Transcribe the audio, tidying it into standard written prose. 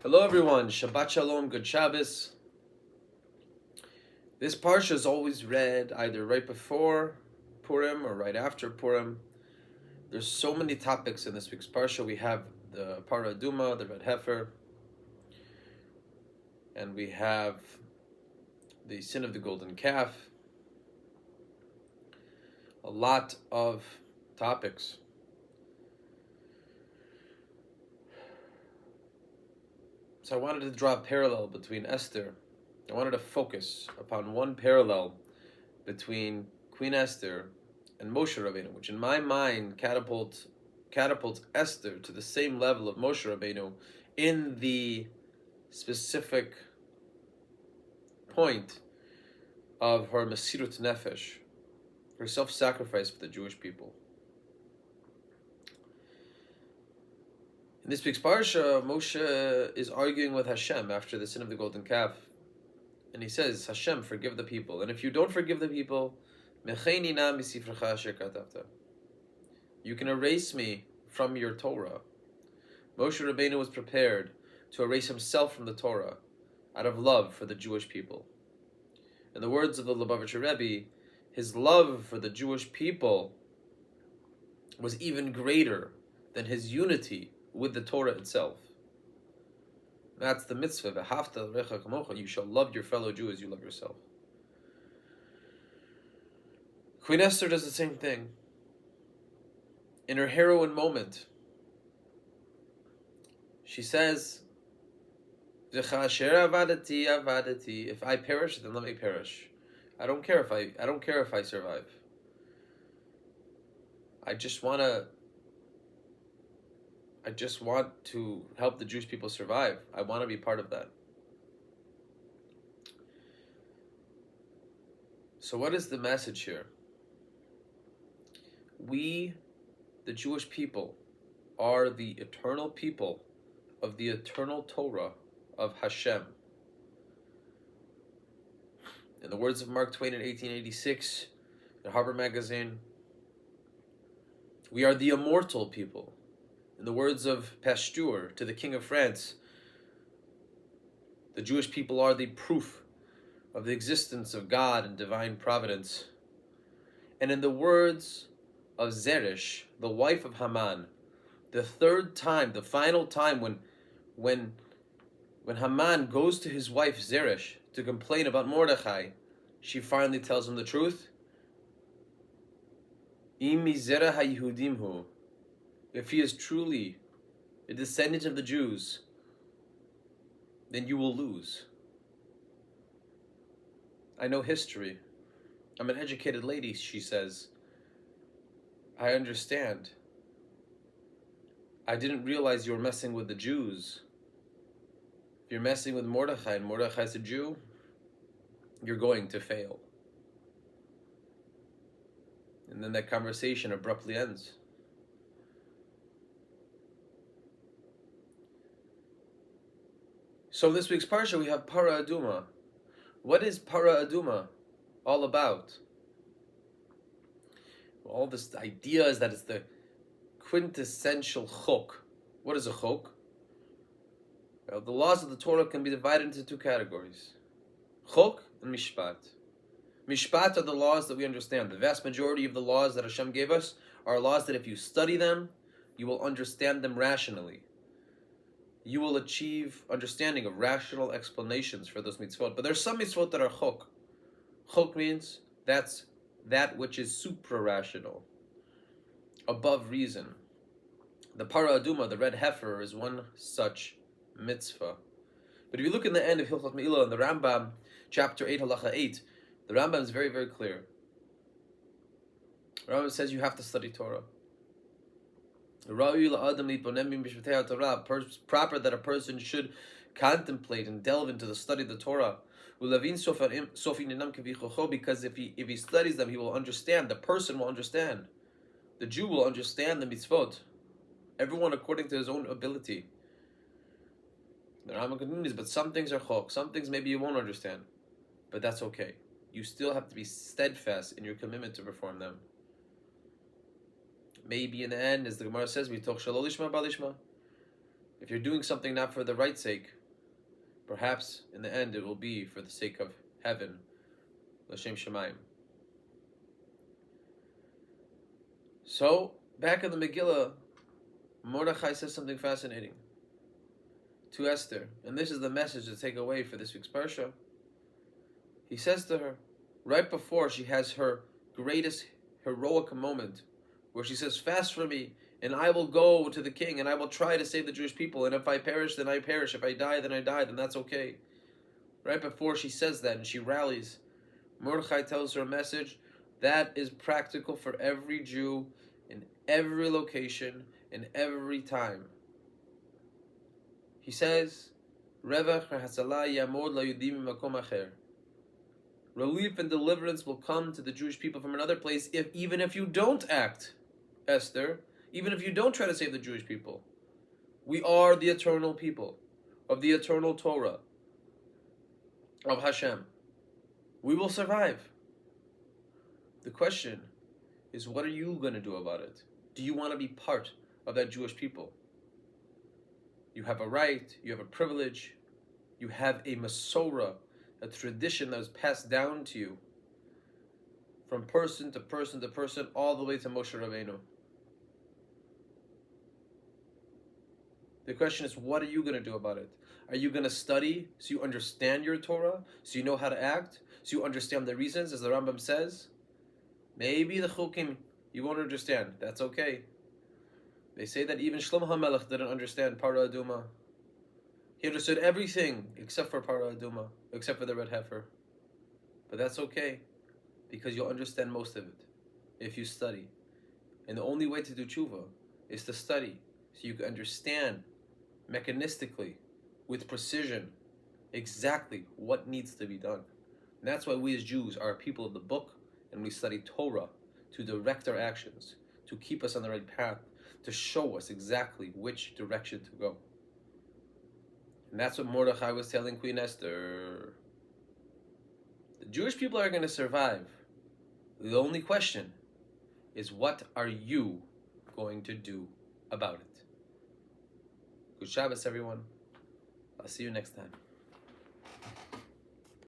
Hello everyone, Shabbat Shalom, good Shabbos. This parsha is always read either right before Purim or right after Purim. There's so many topics in this week's parsha. We have the Parah Aduma, the red heifer, and we have the sin of the golden calf. A lot of topics. So I wanted to draw a parallel between Esther. I wanted to focus upon one parallel between Queen Esther and Moshe Rabbeinu, which in my mind catapults Esther to the same level of Moshe Rabbeinu in the specific point of her Mesirut Nefesh, her self-sacrifice for the Jewish people. In this week's parsha, Moshe is arguing with Hashem after the sin of the golden calf, and he says, Hashem, forgive the people, and if you don't forgive the people, you can erase me from your Torah. Moshe Rabbeinu was prepared to erase himself from the Torah out of love for the Jewish people. In the words of the Lubavitcher Rebbe, his love for the Jewish people was even greater than his unity with the Torah itself. That's the mitzvah, v'havta l'recha kamocha, you shall love your fellow Jew as you love yourself. Queen Esther does the same thing. In her heroine moment, she says, if I perish, then let me perish. I don't care if I survive. I just want to help the Jewish people survive. I want to be part of that. So what is the message here? We, the Jewish people, are the eternal people of the eternal Torah of Hashem. In the words of Mark Twain in 1886, in Harper Magazine, we are the immortal people. In the words of Pasteur to the King of France, the Jewish people are the proof of the existence of God and divine providence. And in the words of Zeresh, the wife of Haman, the third time, the final time when Haman goes to his wife Zeresh to complain about Mordechai, she finally tells him the truth. Im mizerah haYehudim hu, if he is truly a descendant of the Jews, then you will lose. I know history. I'm an educated lady, she says. I understand. I didn't realize you were messing with the Jews. If you're messing with Mordechai and Mordechai's a Jew, you're going to fail. And then that conversation abruptly ends. So this week's parsha we have Parah Aduma. What is Parah Aduma all about? All this idea is that it's the quintessential chok. What is a chok? Well, the laws of the Torah can be divided into two categories: chok and mishpat. Mishpat are the laws that we understand. The vast majority of the laws that Hashem gave us are laws that if you study them, you will understand them rationally. You will achieve understanding of rational explanations for those mitzvot. But there's some mitzvot that are chok. Chok means that's that which is supra-rational, above reason. The Parah Aduma, the red heifer, is one such mitzvah. But if you look in the end of Hilchot Me'ilah in the Rambam, chapter 8, halacha 8, the Rambam is very, very clear. The Rambam says you have to study Torah. Proper that a person should contemplate and delve into the study of the Torah. Because if he studies them, he will understand. The person will understand. The Jew will understand the mitzvot. Everyone according to his own ability. The Rambam continues, but some things are chok. Some things maybe you won't understand. But that's okay. You still have to be steadfast in your commitment to perform them. Maybe in the end, as the Gemara says, we talk shalol lishma bal lishma. If you're doing something not for the right sake, perhaps in the end it will be for the sake of heaven. L'shem Shemayim. So, back in the Megillah, Mordechai says something fascinating to Esther, and this is the message to take away for this week's Parsha. He says to her, right before she has her greatest heroic moment, where she says, fast for me, and I will go to the king, and I will try to save the Jewish people, and if I perish, then I perish. If I die, then I die, then that's okay. Right before she says that, and she rallies, Mordechai tells her a message that is practical for every Jew, in every location, in every time. He says, Revach v'hatzala yamod la'yudim makom acher. Relief and deliverance will come to the Jewish people from another place, even if you don't act, Esther, even if you don't try to save the Jewish people. We are the eternal people of the eternal Torah of Hashem. We will survive. The question is, what are you going to do about it? Do you want to be part of that Jewish people? You have a right, you have a privilege, you have a Masorah, a tradition that was passed down to you from person to person to person, all the way to Moshe Rabbeinu. The question is, what are you going to do about it? Are you going to study so you understand your Torah, so you know how to act, so you understand the reasons, as the Rambam says? Maybe the Chukim you won't understand. That's okay. They say that even Shlomo HaMelech didn't understand Para Aduma. He understood everything except for Para Aduma, except for the red heifer. But that's okay, because you'll understand most of it if you study. And the only way to do tshuva is to study, so you can understand mechanistically, with precision, exactly what needs to be done. And that's why we as Jews are a people of the book, and we study Torah to direct our actions, to keep us on the right path, to show us exactly which direction to go. And that's what Mordechai was telling Queen Esther. The Jewish people are going to survive. The only question is, what are you going to do about it? Good Shabbos, everyone. I'll see you next time.